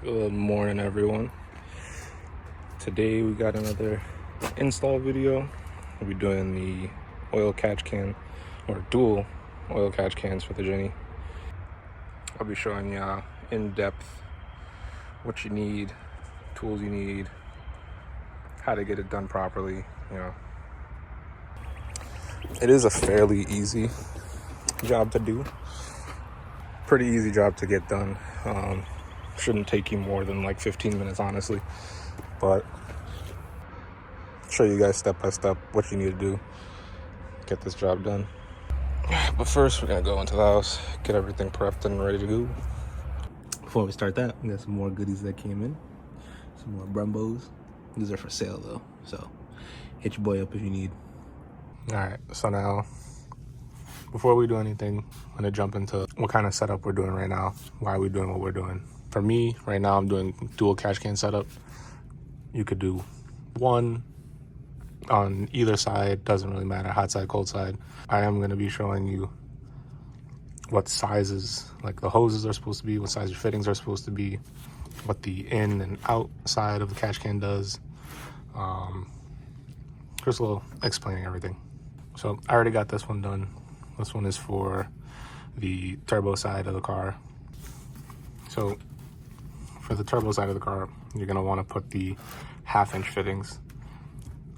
Good morning, everyone. Today we got another install video. We'll be doing the oil catch can, or dual oil catch cans for the Jenny. I'll be showing you in depth what you need, tools you need, how to get it done properly. It is a fairly easy job to do. Pretty easy job to get done. Shouldn't take you more than like 15 minutes, honestly. But I'll show you guys step by step what you need to do, get this job done. But first, we're gonna go into the house, get everything prepped and ready to go. Before we start that, we got some more goodies that came in. Some more Brembos. These are for sale though, so hit your boy up if you need. All right, so now, before we do anything, I'm gonna jump into what kind of setup we're doing right now, why we're doing what we're doing. For me, right now, I'm doing dual catch can setup. You could do one on either side, doesn't really matter, hot side, cold side. I am gonna be showing you what sizes, like the hoses are supposed to be, what size your fittings are supposed to be, what the in and out side of the catch can does. Just a little explaining everything. So I already got this one done. This one is for the turbo side of the car. So for the turbo side of the car, you're gonna wanna put the 1/2 inch fittings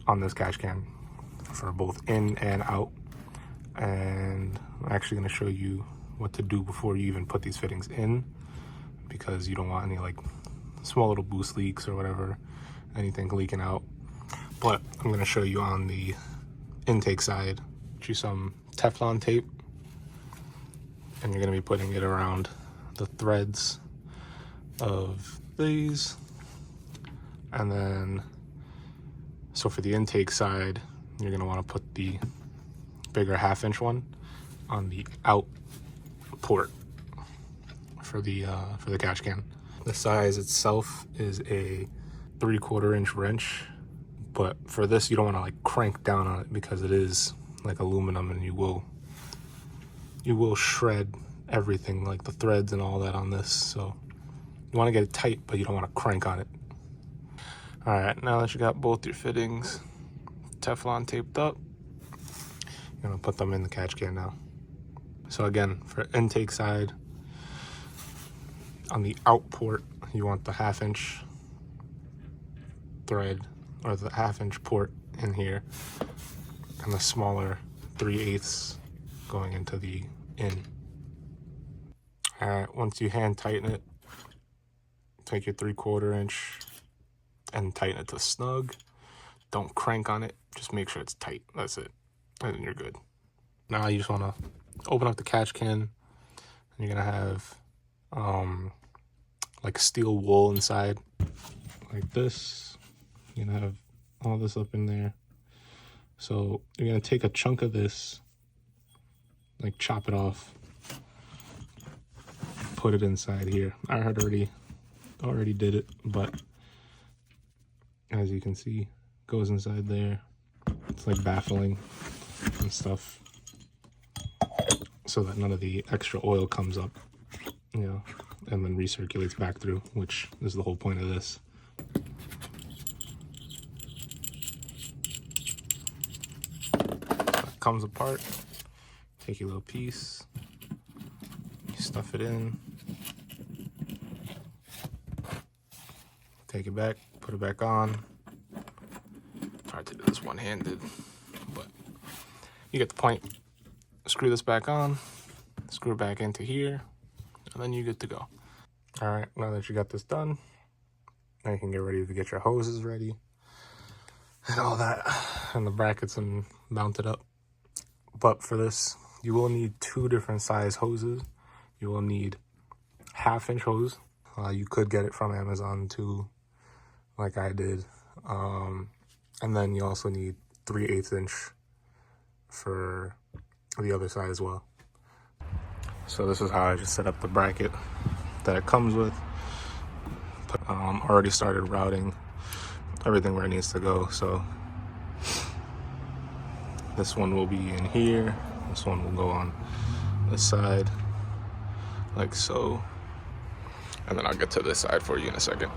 on this catch can for both in and out. And I'm actually gonna show you what to do before you even put these fittings in, because you don't want any like small little boost leaks or whatever, anything leaking out. But I'm gonna show you on the intake side, do some Teflon tape, and you're gonna be putting it around the threads of these. And then, so for the intake side, you're gonna wanna put the bigger 1/2 inch one on the out port for the catch can. The size itself is a 3/4 inch wrench, but for this you don't want to like crank down on it because it is like aluminum, and you will shred everything, like the threads and all that on this. So you want to get it tight, but you don't want to crank on it. All right, now that you got both your fittings Teflon taped up, you're gonna put them in the catch can now. So again, for intake side, on the out port, you want the 1/2 inch thread, or the 1/2 inch port in here, and the smaller 3/8 going into the in. All right, once you hand tighten it, take your 3/4 inch and tighten it to snug. Don't crank on it, just make sure it's tight. That's it, and then you're good. Now you just want to open up the catch can, and you're gonna have like steel wool inside, like this. You're gonna have all this up in there. So you're gonna take a chunk of this, like chop it off, put it inside here. I had already did it, but as you can see, goes inside there. It's like baffling and stuff, so that none of the extra oil comes up, and then recirculates back through, which is the whole point of this. So it comes apart, take your little piece, you stuff it in, take it back, put it back on. It's hard to do this one-handed, but you get the point. Screw this back on, screw it back into here, and then you're good to go. All right, now that you got this done, now you can get ready to get your hoses ready and all that, and the brackets and mount it up. But for this, you will need 2 different size hoses. You will need 1/2 inch hose. You could get it from Amazon too, like I did. And then you also need 3/8 inch for the other side as well. So this is how I just set up the bracket that it comes with. Already started routing everything where it needs to go. So this one will be in here, this one will go on this side, like so. and then I'll get to this side for you in a second.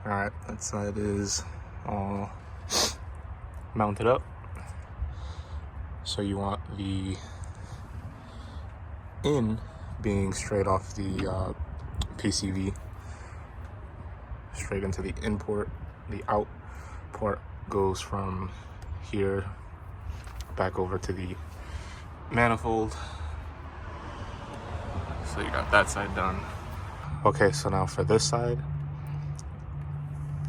All right, that side is all mounted up. So you want the in being straight off the PCV, straight into the in port. The out port goes from here back over to the manifold. So you got that side done. Okay, so now for this side,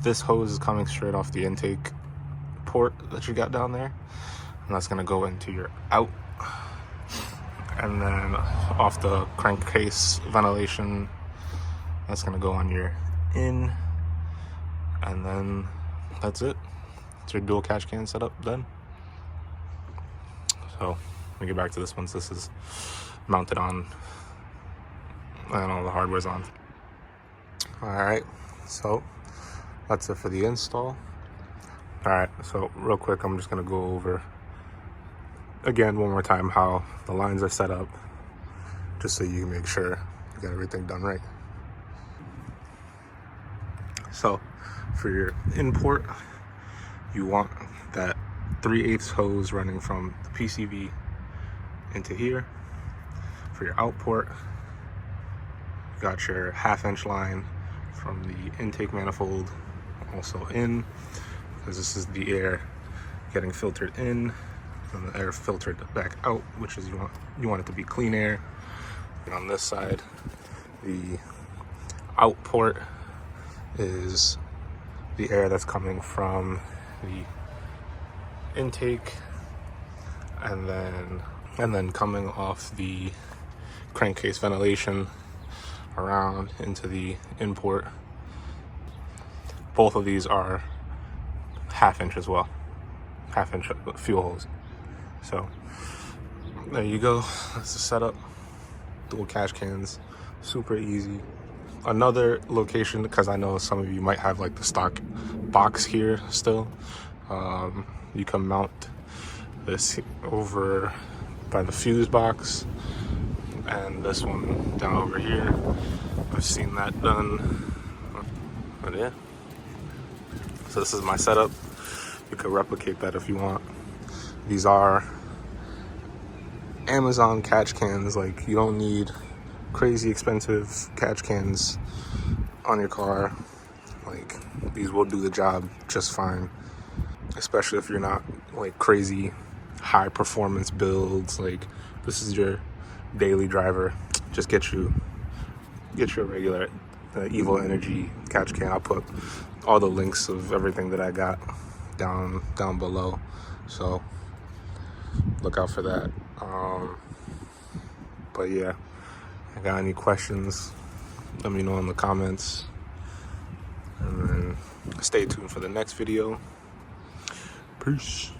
this hose is coming straight off the intake port that you got down there, and that's gonna go into your out, and then off the crankcase ventilation, that's gonna go on your in, and then that's it. It's your dual catch can setup done. So let me get back to this once this is mounted on and all the hardware's on. All right, so that's it for the install. All right, so real quick, I'm just gonna go over again one more time how the lines are set up, just so you can make sure you got everything done right. So for your import, you want that 3/8 hose running from the PCV into here. For your out port, you got your 1/2-inch line from the intake manifold also in, because this is the air getting filtered in and the air filtered back out, which is you want it to be clean air. And on this side, the out port is the air that's coming from the intake and then coming off the crankcase ventilation around into the import. Both of these are 1/2-inch as well, 1/2-inch fuel hose. So there you go. That's the setup. Dual catch cans, super easy. Another location, because I know some of you might have like the stock box here still. You can mount this over by the fuse box, and this one down over here. I've seen that done. But yeah. So this is my setup. You could replicate that if you want. These are Amazon catch cans. Like, you don't need crazy expensive catch cans on your car. Like, these will do the job just fine, especially if you're not like crazy high performance builds. Like, this is your daily driver. Just get you a regular Evil Energy catch can. I'll put all the links of everything that I got down below, so look out for that. But yeah, if you got any questions, let me know in the comments, and then stay tuned for the next video. Peace.